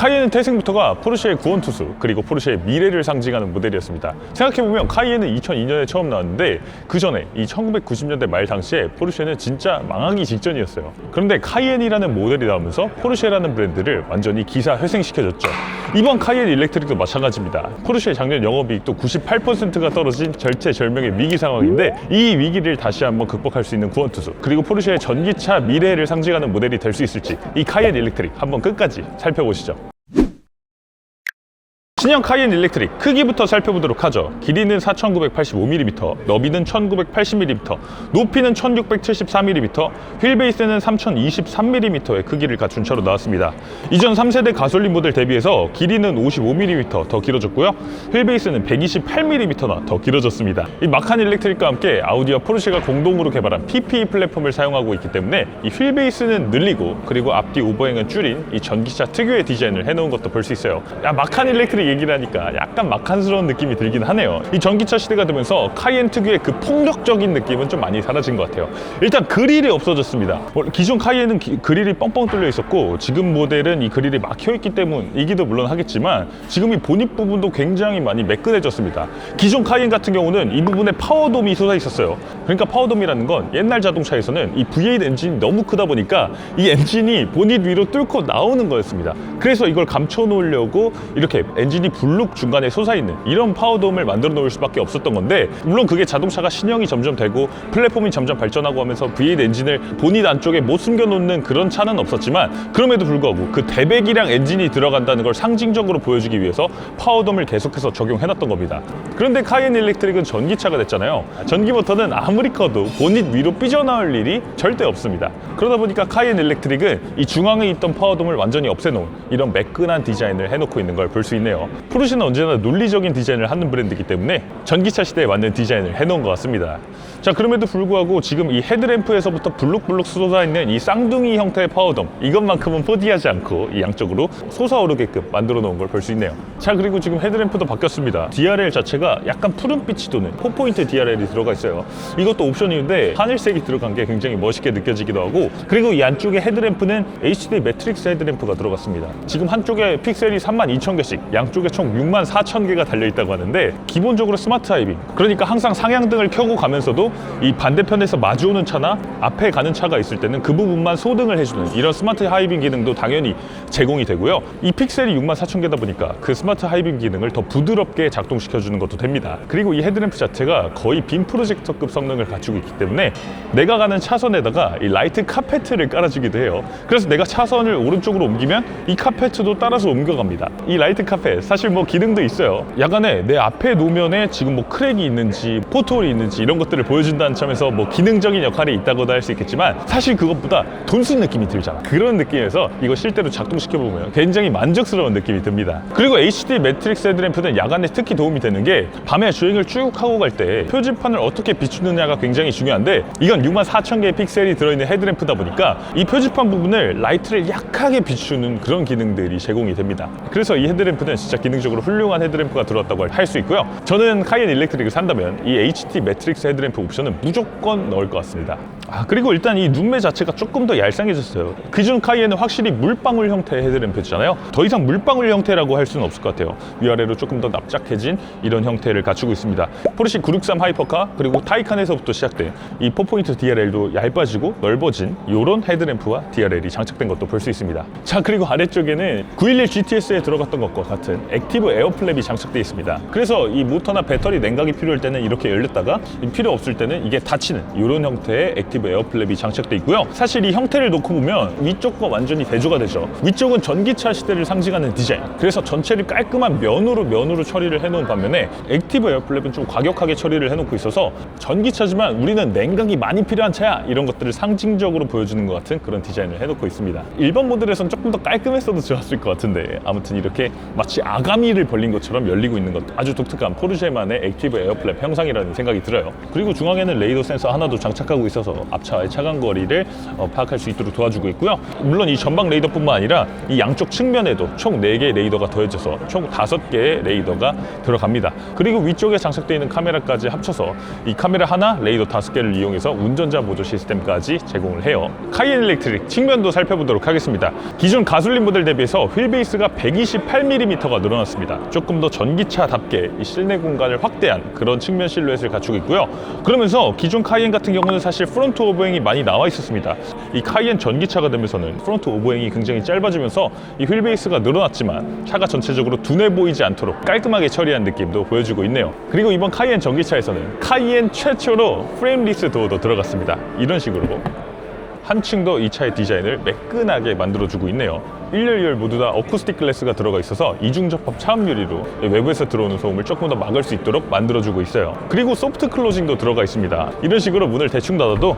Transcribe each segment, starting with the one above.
카이엔은 태생부터가 포르쉐의 구원투수 그리고 포르쉐의 미래를 상징하는 모델이었습니다. 생각해보면 카이엔은 2002년에 처음 나왔는데 그 전에 이 1990년대 말 당시에 포르쉐는 진짜 망하기 직전이었어요. 그런데 카이엔이라는 모델이 나오면서 포르쉐라는 브랜드를 완전히 기사 회생시켜줬죠. 이번 카이엔 일렉트릭도 마찬가지입니다. 포르쉐의 작년 영업이익도 98%가 떨어진 절체절명의 위기 상황인데 이 위기를 다시 한번 극복할 수 있는 구원투수 그리고 포르쉐의 전기차 미래를 상징하는 모델이 될 수 있을지 이 카이엔 일렉트릭 한번 끝까지 살펴보시죠. 신형 카이엔 일렉트릭 크기부터 살펴보도록 하죠. 길이는 4985mm, 너비는 1980mm, 높이는 1674mm, 휠베이스는 3023mm의 크기를 갖춘 차로 나왔습니다. 이전 3세대 가솔린 모델 대비해서 길이는 55mm 더 길어졌고요. 휠베이스는 128mm나 더 길어졌습니다. 이 마칸 일렉트릭과 함께 아우디와 포르쉐가 공동으로 개발한 PPE 플랫폼을 사용하고 있기 때문에 이 휠베이스는 늘리고 그리고 앞뒤 오버행은 줄인 이 전기차 특유의 디자인을 해놓은 것도 볼 수 있어요. 마칸 일렉트릭 얘기를 하니까 약간 마칸스러운 느낌이 들긴 하네요. 이 전기차 시대가 되면서 카이엔 특유의 그 폭력적인 느낌은 좀 많이 사라진 것 같아요. 일단 그릴이 없어졌습니다. 기존 카이엔은 그릴이 뻥뻥 뚫려 있었고 지금 모델은 이 그릴이 막혀 있기 때문이기도 물론 하겠지만 지금 이 보닛 부분도 굉장히 많이 매끈해졌습니다. 기존 카이엔 같은 경우는 이 부분에 파워돔이 솟아 있었어요. 그러니까 파워돔이라는 건 옛날 자동차에서는 이 V8 엔진이 너무 크다 보니까 이 엔진이 보닛 위로 뚫고 나오는 거였습니다. 그래서 이걸 감춰 놓으려고 이렇게 엔진이 블룩 중간에 솟아있는 이런 파워돔을 만들어 놓을 수밖에 없었던 건데 물론 그게 자동차가 신형이 점점 되고 플랫폼이 점점 발전하고 하면서 V8 엔진을 보닛 안쪽에 못 숨겨놓는 그런 차는 없었지만 그럼에도 불구하고 그 대배기량 엔진이 들어간다는 걸 상징적으로 보여주기 위해서 파워돔을 계속해서 적용해놨던 겁니다. 그런데 카이엔 일렉트릭은 전기차가 됐잖아요. 전기 모터는 아무리 커도 보닛 위로 삐져나올 일이 절대 없습니다. 그러다 보니까 카이엔 일렉트릭은 이 중앙에 있던 파워돔을 완전히 없애놓은 이런 매끈한 디자인을 해놓고 있는 걸 볼 수 있네요. 포르쉐는 언제나 논리적인 디자인을 하는 브랜드이기 때문에 전기차 시대에 맞는 디자인을 해놓은 것 같습니다. 자, 그럼에도 불구하고 지금 이 헤드램프에서부터 블룩블룩 솟아있는 이 쌍둥이 형태의 파워돔 이것만큼은 포디하지 않고 이 양쪽으로 솟아오르게끔 만들어 놓은 걸 볼 수 있네요. 자, 그리고 지금 헤드램프도 바뀌었습니다. DRL 자체가 약간 푸른빛이 도는 4포인트 DRL이 들어가 있어요. 이것도 옵션인데 하늘색이 들어간 게 굉장히 멋있게 느껴지기도 하고 그리고 이 안쪽에 헤드램프는 HD 매트릭스 헤드램프가 들어갔습니다. 지금 한쪽에 픽셀이 32,000개씩 양쪽에 총 64,000개가 달려있다고 하는데 기본적으로 스마트 하이빔 그러니까 항상 상향등을 켜고 가면서도 이 반대편에서 마주오는 차나 앞에 가는 차가 있을 때는 그 부분만 소등을 해주는 이런 스마트 하이빔 기능도 당연히 제공이 되고요. 이 픽셀이 64,000개다 보니까 그 스마트 하이빔 기능을 더 부드럽게 작동시켜주는 것도 됩니다. 그리고 이 헤드램프 자체가 거의 빔 프로젝터급 성능을 갖추고 있기 때문에 내가 가는 차선에다가 이 라이트 카페트를 깔아주기도 해요. 그래서 내가 차선을 오른쪽으로 옮기면 이 카페트도 따라서 옮겨갑니다. 이 라이트 카페 사실 뭐 기능도 있어요. 야간에 내 앞에 노면에 지금 뭐 크랙이 있는지 포트홀이 있는지 이런 것들을 보여준다는 점에서 뭐 기능적인 역할이 있다고도 할 수 있겠지만 사실 그것보다 돈 쓴 느낌이 들잖아. 그런 느낌에서 이거 실제로 작동시켜보면 굉장히 만족스러운 느낌이 듭니다. 그리고 HD 매트릭스 헤드램프는 야간에 특히 도움이 되는 게 밤에 주행을 쭉 하고 갈 때 표지판을 어떻게 비추느냐가 굉장히 중요한데 이건 64,000개의 픽셀이 들어있는 헤드램프다 보니까 이 표지판 부분을 라이트를 약하게 비추는 그런 기능들이 제공이 됩니다. 그래서 이 헤드램프는 진짜 기능적으로 훌륭한 헤드램프가 들어왔다고 할 수 있고요. 저는 카이엔 일렉트릭을 산다면 이 HD 매트릭스 헤드램프 옵션은 무조건 넣을 것 같습니다. 그리고 일단 이 눈매 자체가 조금 더 얄쌍해졌어요. 기존 카이엔은 확실히 물방울 형태의 헤드램프였잖아요. 더 이상 물방울 형태라고 할 수는 없을 것 같아요. 위아래로 조금 더 납작해진 이런 형태를 갖추고 있습니다. 포르쉐 963 하이퍼카 그리고 타이칸에서부터 시작된 이 4포인트 DRL도 얇아지고 넓어진 이런 헤드램프와 DRL이 장착된 것도 볼 수 있습니다. 자, 그리고 아래쪽에는 911 GTS에 들어갔던 것과 같은 액티브 에어플랩이 장착되어 있습니다. 그래서 이 모터나 배터리 냉각이 필요할 때는 이렇게 열렸다가 필요 없을 때는 이게 닫히는 이런 형태의 액티브 에어플랩이 장착되어 있고요. 사실 이 형태를 놓고 보면 위쪽과 완전히 대조가 되죠. 위쪽은 전기차 시대를 상징하는 디자인 그래서 전체를 깔끔한 면으로 처리를 해놓은 반면에 액티브 에어플랩은 좀 과격하게 처리를 해놓고 있어서 전기차지만 우리는 냉각이 많이 필요한 차야 이런 것들을 상징적으로 보여주는 것 같은 그런 디자인을 해놓고 있습니다. 일반 모델에선 조금 더 깔끔했어도 좋았을 것 같은데 아무튼 이렇게 마치 아가미를 벌린 것처럼 열리고 있는 것도 아주 독특한 포르쉐만의 액티브 에어플랩 형상이라는 생각이 들어요. 그리고 중앙에는 레이더 센서 하나도 장착하고 있어서 앞차와의 차간 거리를 파악할 수 있도록 도와주고 있고요. 물론 이 전방 레이더뿐만 아니라 이 양쪽 측면에도 총 4개의 레이더가 더해져서 총 5개의 레이더가 들어갑니다. 그리고 위쪽에 장착되어 있는 카메라까지 합쳐서 이 카메라 하나, 레이더 5개를 이용해서 운전자 보조 시스템까지 제공을 해요. 카이엔 일렉트릭 측면도 살펴보도록 하겠습니다. 기존 가솔린 모델 대비해서 휠베이스가 128mm가 늘어났습니다. 조금 더 전기차답게 이 실내 공간을 확대한 그런 측면 실루엣을 갖추고 있고요. 그러면서 기존 카이엔 같은 경우는 사실 프론트 오버행이 많이 나와 있었습니다. 이 카이엔 전기차가 되면서는 프론트 오버행이 굉장히 짧아지면서 이 휠베이스가 늘어났지만 차가 전체적으로 둔해 보이지 않도록 깔끔하게 처리한 느낌도 보여주고 있네요. 그리고 이번 카이엔 전기차에서는 카이엔 최초로 프레임리스 도어도 들어갔습니다. 이런 식으로 한층 더 이 차의 디자인을 매끈하게 만들어주고 있네요. 1열, 2열 모두 다 어쿠스틱 글래스가 들어가 있어서 이중접합 차음 유리로 외부에서 들어오는 소음을 조금 더 막을 수 있도록 만들어주고 있어요. 그리고 소프트 클로징도 들어가 있습니다. 이런 식으로 문을 대충 닫아도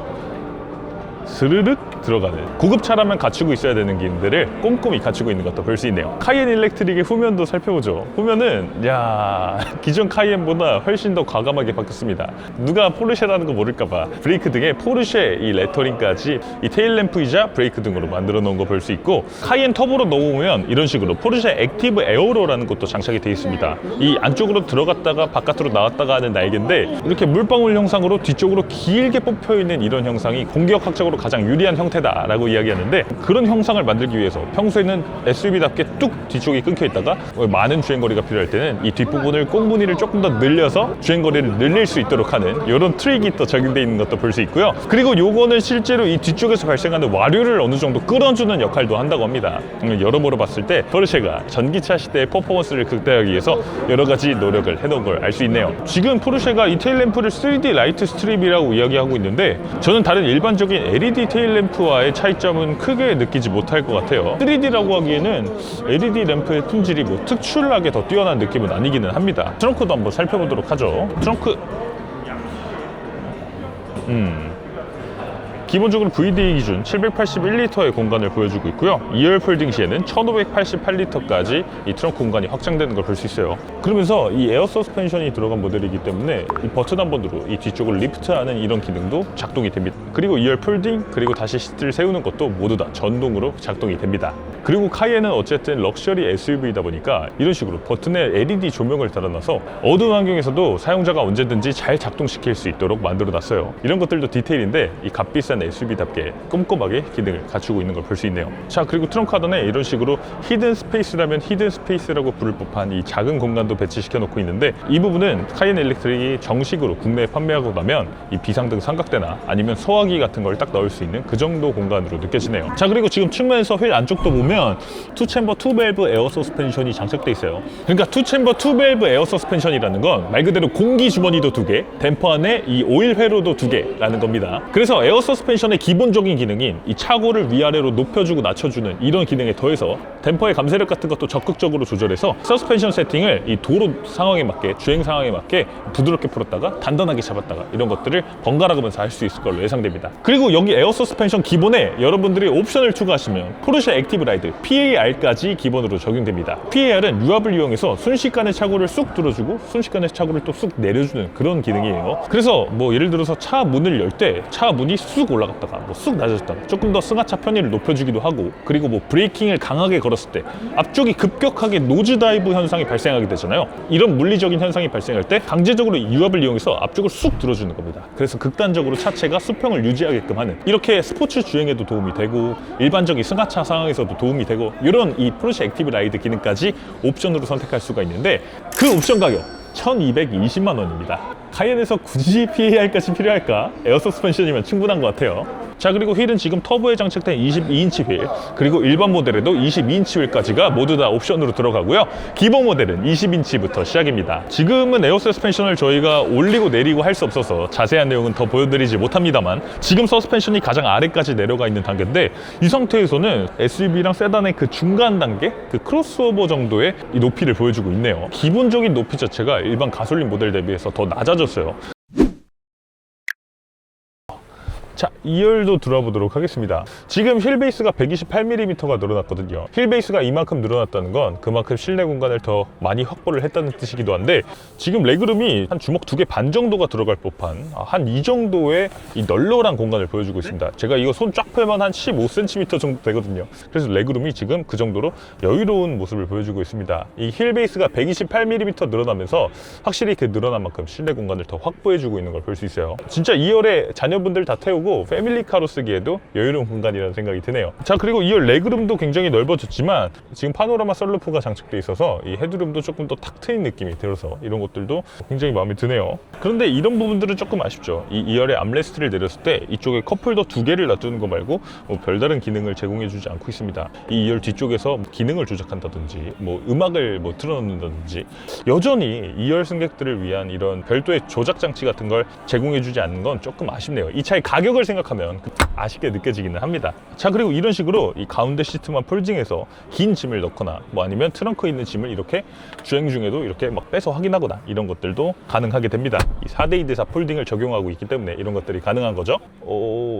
스르륵 들어가는 고급차라면 갖추고 있어야 되는 기능들을 꼼꼼히 갖추고 있는 것도 볼 수 있네요. 카이엔 일렉트릭의 후면도 살펴보죠. 후면은 기존 카이엔보다 훨씬 더 과감하게 바뀌었습니다. 누가 포르쉐라는 거 모를까봐 브레이크 등에 포르쉐 이 레터링까지 이 테일램프이자 브레이크 등으로 만들어 놓은 거 볼 수 있고, 카이엔 터보로 넣어보면 이런 식으로 포르쉐 액티브 에어로라는 것도 장착이 되어 있습니다. 이 안쪽으로 들어갔다가 바깥으로 나왔다가 하는 날개인데 이렇게 물방울 형상으로 뒤쪽으로 길게 뽑혀 있는 이런 형상이 공기역학적으로 가장 유리한 형태다라고 이야기하는데, 그런 형상을 만들기 위해서 평소에는 SUV답게 뚝 뒤쪽이 끊겨 있다가 많은 주행거리가 필요할 때는 이 뒷부분을 꽁무니를 조금 더 늘려서 주행거리를 늘릴 수 있도록 하는 이런 트릭이 또 적용되어 있는 것도 볼 수 있고요. 그리고 요거는 실제로 이 뒤쪽에서 발생하는 와류를 어느 정도 끌어주는 역할도 한다고 합니다. 여러모로 봤을 때 포르쉐가 전기차 시대의 퍼포먼스를 극대화하기 위해서 여러 가지 노력을 해놓은 걸 알 수 있네요. 지금 포르쉐가 이 테일램프를 3D 라이트 스트립이라고 이야기하고 있는데, 저는 다른 일반적인 LED 테일램프와의 차이점은 크게 느끼지 못할 것 같아요. 3D라고 하기에는 LED 램프의 품질이 뭐 특출나게 더 뛰어난 느낌은 아니기는 합니다. 트렁크도 한번 살펴보도록 하죠. 트렁크 기본적으로 VDA 기준 781리터의 공간을 보여주고 있고요. 2열 폴딩 시에는 1588리터까지 이 트렁크 공간이 확장되는 걸 볼 수 있어요. 그러면서 이 에어 서스펜션이 들어간 모델이기 때문에 이 버튼 한 번으로 이 뒤쪽을 리프트하는 이런 기능도 작동이 됩니다. 그리고 2열 폴딩, 그리고 다시 시트를 세우는 것도 모두 다 전동으로 작동이 됩니다. 그리고 카이엔은 어쨌든 럭셔리 SUV이다 보니까 이런 식으로 버튼에 LED 조명을 달아놔서 어두운 환경에서도 사용자가 언제든지 잘 작동시킬 수 있도록 만들어놨어요. 이런 것들도 디테일인데 이 값비싼 SUV답게 꼼꼼하게 기능을 갖추고 있는 걸 볼 수 있네요. 자, 그리고 트렁크 하단에 이런 식으로 히든 스페이스라면 히든 스페이스라고 부를 법한 이 작은 공간도 배치시켜 놓고 있는데, 이 부분은 카이엔 일렉트릭이 정식으로 국내에 판매하고 나면 이 비상등 삼각대나 아니면 소화기 같은 걸 딱 넣을 수 있는 그 정도 공간으로 느껴지네요. 자, 그리고 지금 측면에서 휠 안쪽도 보면 투챔버 투밸브 에어 서스펜션이 장착돼 있어요. 그러니까 투챔버 투밸브 에어 서스펜션이라는 건 말 그대로 공기 주머니도 2개, 댐퍼 안에 이 오일 회로도 2개라는 겁니다. 그래서 에어 서스펜션의 기본적인 기능인 이 차고를 위아래로 높여주고 낮춰주는 이런 기능에 더해서 댐퍼의 감쇄력 같은 것도 적극적으로 조절해서 서스펜션 세팅을 이 도로 상황에 맞게, 주행 상황에 맞게 부드럽게 풀었다가 단단하게 잡았다가 이런 것들을 번갈아 가면서 할 수 있을 걸로 예상됩니다. 그리고 여기 에어 서스펜션 기본에 여러분들이 옵션을 추가하시면 포르쉐 액티브 라이드 PAR까지 기본으로 적용됩니다. PAR은 유압을 이용해서 순식간에 차고를 쑥 들어주고 순식간에 차고를 또 쑥 내려주는 그런 기능이에요. 그래서 뭐 예를 들어서 차 문을 열 때 차 문이 쑥 올라갔다가 뭐 쑥 낮아졌다가 조금 더 승하차 편의를 높여주기도 하고, 그리고 뭐 브레이킹을 강하게 걸었을 때 앞쪽이 급격하게 노즈 다이브 현상이 발생하게 되잖아요. 이런 물리적인 현상이 발생할 때 강제적으로 유압을 이용해서 앞쪽을 쑥 들어주는 겁니다. 그래서 극단적으로 차체가 수평을 유지하게끔 하는, 이렇게 스포츠 주행에도 도움이 되고 일반적인 승하차 상황에서도 도움이 되고, 이런 이 포르쉐 액티브 라이드 기능까지 옵션으로 선택할 수가 있는데, 그 옵션 가격 1220만 원입니다. 카이엔에서 굳이 PAR까지 필요할까? 에어 서스펜션이면 충분한 것 같아요. 자, 그리고 휠은 지금 터보에 장착된 22인치 휠, 그리고 일반 모델에도 22인치 휠까지가 모두 다 옵션으로 들어가고요. 기본 모델은 20인치부터 시작입니다. 지금은 에어 서스펜션을 저희가 올리고 내리고 할 수 없어서 자세한 내용은 더 보여드리지 못합니다만, 지금 서스펜션이 가장 아래까지 내려가 있는 단계인데, 이 상태에서는 SUV랑 세단의 그 중간 단계, 그 크로스오버 정도의 이 높이를 보여주고 있네요. 기본적인 높이 자체가 일반 가솔린 모델 대비해서 더 낮아졌어요. 자, 2열도 들어와 보도록 하겠습니다. 지금 휠베이스가 128mm가 늘어났거든요. 휠베이스가 이만큼 늘어났다는 건 그만큼 실내 공간을 더 많이 확보를 했다는 뜻이기도 한데, 지금 레그룸이 한 주먹 2개 반 정도가 들어갈 법한 한 이 정도의 이 널널한 공간을 보여주고 있습니다. 제가 이거 손 쫙 펴면 한 15cm 정도 되거든요. 그래서 레그룸이 지금 그 정도로 여유로운 모습을 보여주고 있습니다. 이 휠베이스가 128mm 늘어나면서 확실히 그 늘어난 만큼 실내 공간을 더 확보해주고 있는 걸 볼 수 있어요. 진짜 2열에 자녀분들 다 태우고 패밀리카로 쓰기에도 여유로운 공간이라는 생각이 드네요. 자, 그리고 2열 레그룸도 굉장히 넓어졌지만 지금 파노라마 썬루프가 장착돼 있어서 이 헤드룸도 조금 더 탁 트인 느낌이 들어서 이런 것들도 굉장히 마음에 드네요. 그런데 이런 부분들은 조금 아쉽죠. 이 2열의 암레스트를 내렸을 때 이쪽에 컵홀더 2개를 놔두는 거 말고 뭐 별다른 기능을 제공해주지 않고 있습니다. 이 2열 뒤쪽에서 기능을 조작한다든지 뭐 음악을 뭐 틀어놓는다든지 여전히 2열 승객들을 위한 이런 별도의 조작 장치 같은 걸 제공해주지 않는 건 조금 아쉽네요. 이 차의 가격을 생각하면 아쉽게 느껴지기는 합니다. 자, 그리고 이런 식으로 이 가운데 시트만 폴딩해서 긴 짐을 넣거나 뭐 아니면 트렁크에 있는 짐을 이렇게 주행 중에도 이렇게 막 빼서 확인하거나 이런 것들도 가능하게 됩니다. 이 4대2대4 폴딩을 적용하고 있기 때문에 이런 것들이 가능한 거죠.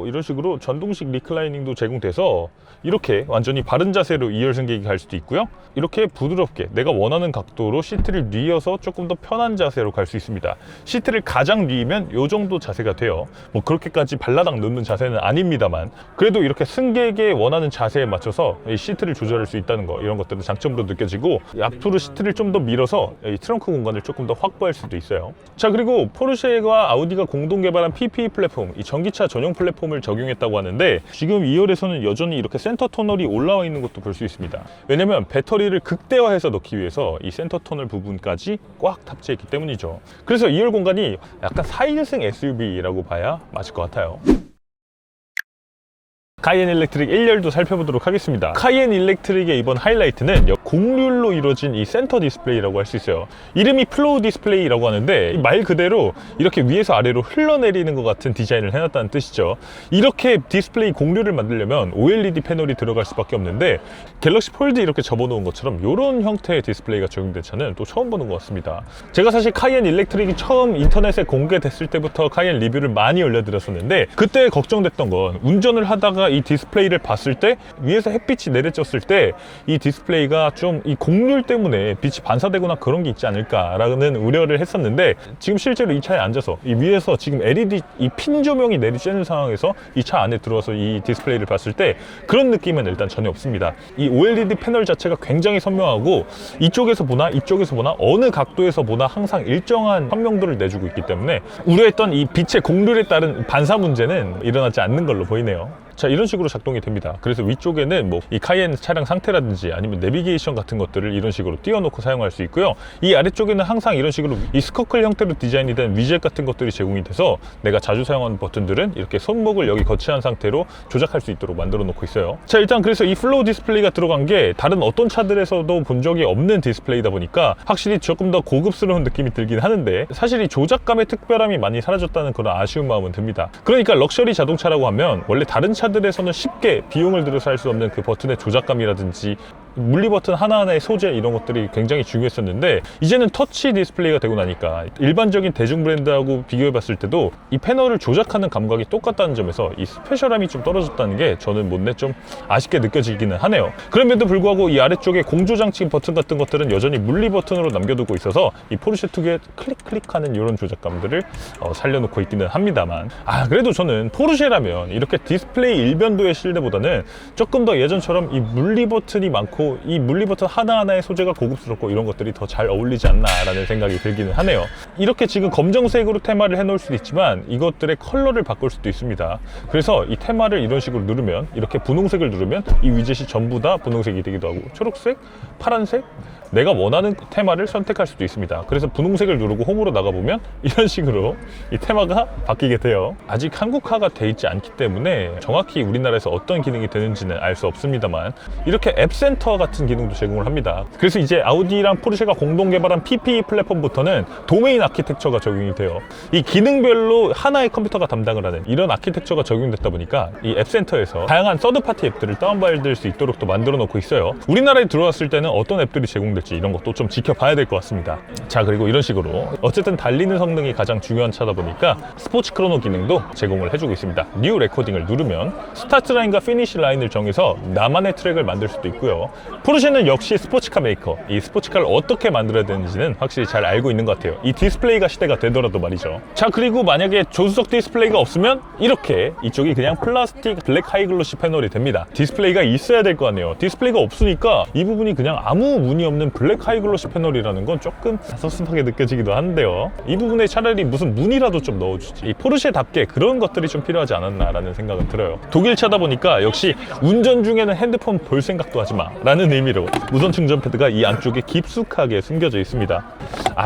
이런 식으로 전동식 리클라이닝도 제공돼서 이렇게 완전히 바른 자세로 2열 승객이 갈 수도 있고요. 이렇게 부드럽게 내가 원하는 각도로 시트를 뉘어서 조금 더 편한 자세로 갈 수 있습니다. 시트를 가장 뉘면 이 정도 자세가 돼요. 뭐 그렇게까지 발라당 놓는 자세는 아닙니다만 그래도 이렇게 승객의 원하는 자세에 맞춰서 이 시트를 조절할 수 있다는 거, 이런 것들은 장점으로 느껴지고, 앞으로 시트를 좀 더 밀어서 이 트렁크 공간을 조금 더 확보할 수도 있어요. 자, 그리고 포르쉐와 아우디가 공동 개발한 PPE 플랫폼, 이 전기차 전용 플랫폼을 적용했다고 하는데 지금 2열에서는 여전히 이렇게 센터 터널이 올라와 있는 것도 볼 수 있습니다. 왜냐면 배터리를 극대화해서 넣기 위해서 이 센터 터널 부분까지 꽉 탑재했기 때문이죠. 그래서 2열 공간이 약간 4인승 SUV라고 봐야 맞을 것 같아요. 카이엔 일렉트릭 1열도 살펴보도록 하겠습니다. 카이엔 일렉트릭의 이번 하이라이트는 곡률로 이루어진 이 센터 디스플레이라고 할 수 있어요. 이름이 플로우 디스플레이라고 하는데 말 그대로 이렇게 위에서 아래로 흘러내리는 것 같은 디자인을 해놨다는 뜻이죠. 이렇게 디스플레이 곡률을 만들려면 OLED 패널이 들어갈 수밖에 없는데 갤럭시 폴드 이렇게 접어놓은 것처럼 이런 형태의 디스플레이가 적용된 차는 또 처음 보는 것 같습니다. 제가 사실 카이엔 일렉트릭이 처음 인터넷에 공개됐을 때부터 카이엔 리뷰를 많이 올려드렸었는데 그때 걱정됐던 건 운전을 하다가 이 디스플레이를 봤을 때 위에서 햇빛이 내려졌을 때 이 디스플레이가 좀 이 곡률 때문에 빛이 반사되거나 그런 게 있지 않을까라는 우려를 했었는데 지금 실제로 이 차에 앉아서 이 위에서 지금 LED 이 핀 조명이 내리쬐는 상황에서 이 차 안에 들어와서 이 디스플레이를 봤을 때 그런 느낌은 일단 전혀 없습니다. 이 OLED 패널 자체가 굉장히 선명하고 이쪽에서 보나 이쪽에서 보나 어느 각도에서 보나 항상 일정한 선명도를 내주고 있기 때문에 우려했던 이 빛의 곡률에 따른 반사 문제는 일어나지 않는 걸로 보이네요. 자, 이런 식으로 작동이 됩니다. 그래서 위쪽에는 뭐 이 카이엔 차량 상태라든지 아니면 내비게이션 같은 것들을 이런 식으로 띄워놓고 사용할 수 있고요. 이 아래쪽에는 항상 이런 식으로 이 스커클 형태로 디자인이 된 위젯 같은 것들이 제공이 돼서 내가 자주 사용하는 버튼들은 이렇게 손목을 여기 거치한 상태로 조작할 수 있도록 만들어 놓고 있어요. 자, 일단 그래서 이 플로우 디스플레이가 들어간 게 다른 어떤 차들에서도 본 적이 없는 디스플레이다 보니까 확실히 조금 더 고급스러운 느낌이 들긴 하는데 사실 이 조작감의 특별함이 많이 사라졌다는 그런 아쉬운 마음은 듭니다. 그러니까 럭셔리 자동차라고 하면 원래 다른 차들에서는 쉽게 비용을 들여서 할 수 없는 그 버튼의 조작감이라든지 물리 버튼 하나하나의 소재 이런 것들이 굉장히 중요했었는데 이제는 터치 디스플레이가 되고 나니까 일반적인 대중 브랜드하고 비교해 봤을 때도 이 패널을 조작하는 감각이 똑같다는 점에서 이 스페셜함이 좀 떨어졌다는 게 저는 못내 좀 아쉽게 느껴지기는 하네요. 그럼에도 불구하고 이 아래쪽에 공조장치 버튼 같은 것들은 여전히 물리 버튼으로 남겨두고 있어서 이 포르쉐 특유의 클릭하는 이런 조작감들을 살려놓고 있기는 합니다만 그래도 저는 포르쉐라면 이렇게 디스플레이 일변도의 실내보다는 조금 더 예전처럼 이 물리 버튼이 많고 이 물리 버튼 하나하나의 소재가 고급스럽고 이런 것들이 더 잘 어울리지 않나 라는 생각이 들기는 하네요. 이렇게 지금 검정색으로 테마를 해놓을 수도 있지만 이것들의 컬러를 바꿀 수도 있습니다. 그래서 이 테마를 이런 식으로 누르면 이렇게 분홍색을 누르면 이 위젯이 전부 다 분홍색이 되기도 하고 초록색, 파란색 내가 원하는 테마를 선택할 수도 있습니다. 그래서 분홍색을 누르고 홈으로 나가보면 이런 식으로 이 테마가 바뀌게 돼요. 아직 한국화가 돼 있지 않기 때문에 정확히 우리나라에서 어떤 기능이 되는지는 알 수 없습니다만 이렇게 앱센터 센서 같은 기능도 제공을 합니다. 그래서 이제 아우디랑 포르쉐가 공동 개발한 PPE 플랫폼부터는 도메인 아키텍처가 적용이 돼요. 이 기능별로 하나의 컴퓨터가 담당을 하는 이런 아키텍처가 적용됐다 보니까 이 앱센터에서 다양한 서드파티 앱들을 다운받을 수 있도록 또 만들어 놓고 있어요. 우리나라에 들어왔을 때는 어떤 앱들이 제공될지 이런 것도 좀 지켜봐야 될 것 같습니다. 자, 그리고 이런 식으로 어쨌든 달리는 성능이 가장 중요한 차다 보니까 스포츠 크로노 기능도 제공을 해주고 있습니다. 뉴 레코딩을 누르면 스타트 라인과 피니시 라인을 정해서 나만의 트랙을 만들 수도 있고요. 포르쉐는 역시 스포츠카 메이커, 이 스포츠카를 어떻게 만들어야 되는지는 확실히 잘 알고 있는 것 같아요. 이 디스플레이가 시대가 되더라도 말이죠. 자, 그리고 만약에 조수석 디스플레이가 없으면 이렇게 이쪽이 그냥 플라스틱 블랙 하이글로시 패널이 됩니다. 디스플레이가 있어야 될 거 아니에요. 디스플레이가 없으니까 이 부분이 그냥 아무 무늬 없는 블랙 하이글로시 패널이라는 건 조금 섭섭하게 느껴지기도 한데요. 이 부분에 차라리 무슨 무늬라도 좀 넣어주지. 이 포르쉐답게 그런 것들이 좀 필요하지 않았나라는 생각은 들어요. 독일차다 보니까 역시 운전 중에는 핸드폰 볼 생각도 하지 마 라는 의미로 무선 충전 패드가 이 안쪽에 깊숙하게 숨겨져 있습니다.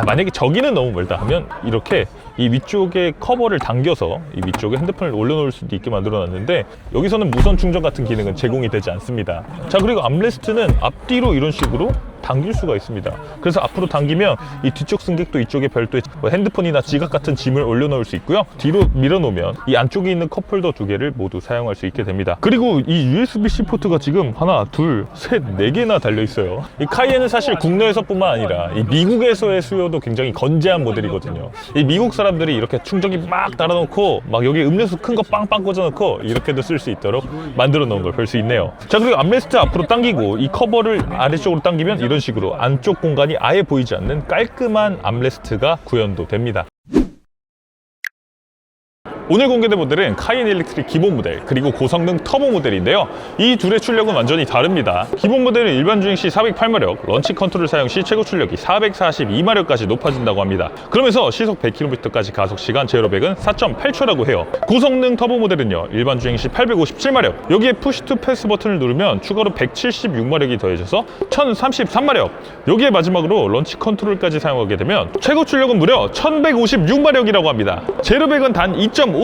만약에 저기는 너무 멀다 하면 이렇게 이 위쪽에 커버를 당겨서 이 위쪽에 핸드폰을 올려놓을 수도 있게 만들어놨는데 여기서는 무선 충전 같은 기능은 제공이 되지 않습니다. 자, 그리고 암레스트는 앞뒤로 이런 식으로 당길 수가 있습니다. 그래서 앞으로 당기면 이 뒤쪽 승객도 이쪽에 별도의 핸드폰이나 지갑 같은 짐을 올려놓을 수 있고요. 뒤로 밀어놓으면 이 안쪽에 있는 컵홀더 2개를 모두 사용할 수 있게 됩니다. 그리고 이 USB-C 포트가 지금 하나, 둘, 셋, 4개나 달려있어요. 이 카이엔은 사실 국내에서뿐만 아니라 이 미국에서의 수요도 굉장히 건재한 모델이거든요. 이 미국 사람들이 이렇게 충전기 막 달아놓고 막 여기 음료수 큰 거 빵빵 꽂아놓고 이렇게도 쓸 수 있도록 만들어 놓은 걸 볼 수 있네요. 자, 그리고 암레스트 앞으로 당기고 이 커버를 아래쪽으로 당기면 이런 식으로 안쪽 공간이 아예 보이지 않는 깔끔한 암레스트가 구현도 됩니다. 오늘 공개된 모델은 카이엔 일렉트릭 기본 모델 그리고 고성능 터보 모델인데요. 이 둘의 출력은 완전히 다릅니다. 기본 모델은 일반 주행 시 408마력, 런치 컨트롤 사용 시 최고 출력이 442마력까지 높아진다고 합니다. 그러면서 시속 100km까지 가속 시간 제로백은 4.8초라고 해요. 고성능 터보 모델은요, 일반 주행 시 857마력, 여기에 푸시 투 패스 버튼을 누르면 추가로 176마력이 더해져서 1033마력, 여기에 마지막으로 런치 컨트롤까지 사용하게 되면 최고 출력은 무려 1156마력이라고 합니다. 제로백은 단 2.5초,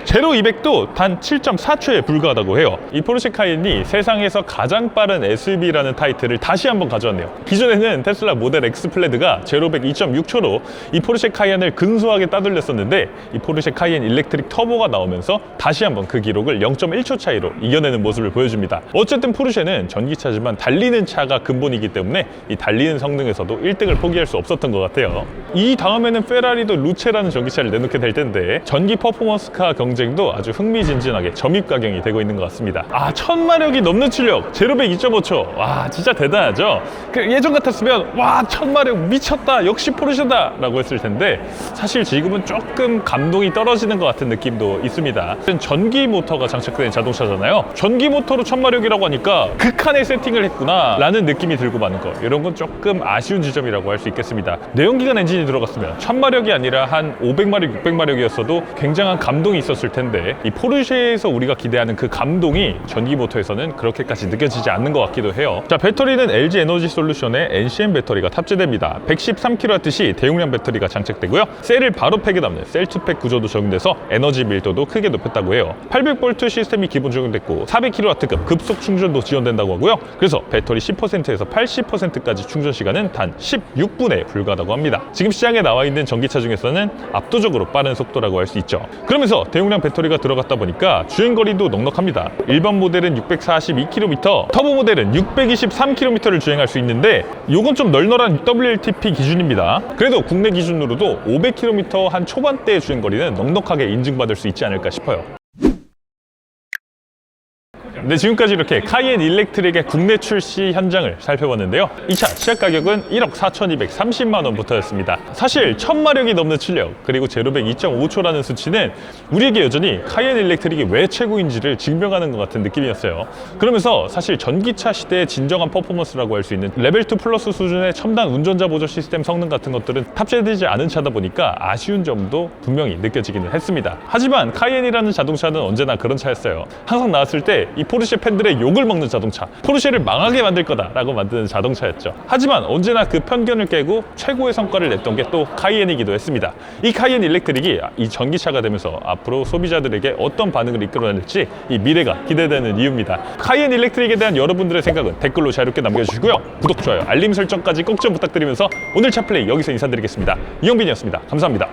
제로 200도 단 7.4초에 불과하다고 해요. 이 포르쉐 카이엔이 세상에서 가장 빠른 SUV라는 타이틀을 다시 한번 가져왔네요. 기존에는 테슬라 모델 X 플레드가 제로 100 2.6초로 이 포르쉐 카이엔을 근소하게 따돌렸었는데 이 포르쉐 카이엔 일렉트릭 터보가 나오면서 다시 한번 그 기록을 0.1초 차이로 이겨내는 모습을 보여줍니다. 어쨌든 포르쉐는 전기차지만 달리는 차가 근본이기 때문에 이 달리는 성능에서도 1등을 포기할 수 없었던 것 같아요. 이 다음에는 페라리도 루체라는 전기차를 내놓게 될 텐데 전기 퍼포먼스카 경쟁도 아주 흥미진진하게 점입가경이 되고 있는 것 같습니다. 1000마력이 넘는 출력, 제로백 2.5초. 와, 진짜 대단하죠? 예전 같았으면 와, 1000마력 미쳤다, 역시 포르쉐다 라고 했을 텐데 사실 지금은 조금 감동이 떨어지는 것 같은 느낌도 있습니다. 전기 모터가 장착된 자동차잖아요. 전기 모터로 1000마력이라고 하니까 극한의 세팅을 했구나 라는 느낌이 들고 마는 거, 이런 건 조금 아쉬운 지점이라고 할 수 있겠습니다. 내연기관 엔진이 들어갔으면 1000마력이 아니라 한 500마력, 600마력이었어도 굉장한 감동이 있었을 텐데 이 포르쉐에서 우리가 기대하는 그 감동이 전기 모터에서는 그렇게까지 느껴지지 않는 것 같기도 해요. 자, 배터리는 LG 에너지 솔루션의 NCM 배터리가 탑재됩니다. 113kWh 대용량 배터리가 장착되고요. 셀을 바로 팩에 담는 셀2팩 구조도 적용돼서 에너지 밀도도 크게 높였다고 해요. 800V 시스템이 기본 적용됐고 400kW급 급속 충전도 지원된다고 하고요. 그래서 배터리 10%에서 80%까지 충전 시간은 단 16분에 불과하다고 합니다. 지금 시장에 나와 있는 전기차 중에서는 압도적으로 빠른 속도라고 할 수 있죠. 그러면서 대용량 배터리가 들어갔다 보니까 주행거리도 넉넉합니다. 일반 모델은 642km, 터보 모델은 623km를 주행할 수 있는데 요건 좀 널널한 WLTP 기준입니다. 그래도 국내 기준으로도 500km 한 초반대의 주행거리는 넉넉하게 인증받을 수 있지 않을까 싶어요. 네, 지금까지 이렇게 카이엔 일렉트릭의 국내 출시 현장을 살펴봤는데요. 이 차 시작 가격은 1억 4,230만 원부터였습니다. 사실 1000마력이 넘는 출력, 그리고 제로백 2.5초라는 수치는 우리에게 여전히 카이엔 일렉트릭이 왜 최고인지를 증명하는 것 같은 느낌이었어요. 그러면서 사실 전기차 시대의 진정한 퍼포먼스라고 할 수 있는 레벨 2 플러스 수준의 첨단 운전자 보조 시스템 성능 같은 것들은 탑재되지 않은 차다 보니까 아쉬운 점도 분명히 느껴지기는 했습니다. 하지만 카이엔이라는 자동차는 언제나 그런 차였어요. 항상 나왔을 때 이 포르쉐 팬들의 욕을 먹는 자동차, 포르쉐를 망하게 만들 거다라고 만드는 자동차였죠. 하지만 언제나 그 편견을 깨고 최고의 성과를 냈던 게 또 카이엔이기도 했습니다. 이 카이엔 일렉트릭이 이 전기차가 되면서 앞으로 소비자들에게 어떤 반응을 이끌어낼지 이 미래가 기대되는 이유입니다. 카이엔 일렉트릭에 대한 여러분들의 생각은 댓글로 자유롭게 남겨주시고요. 구독, 좋아요, 알림 설정까지 꼭 좀 부탁드리면서 오늘 차플레이 여기서 인사드리겠습니다. 이영빈이었습니다. 감사합니다.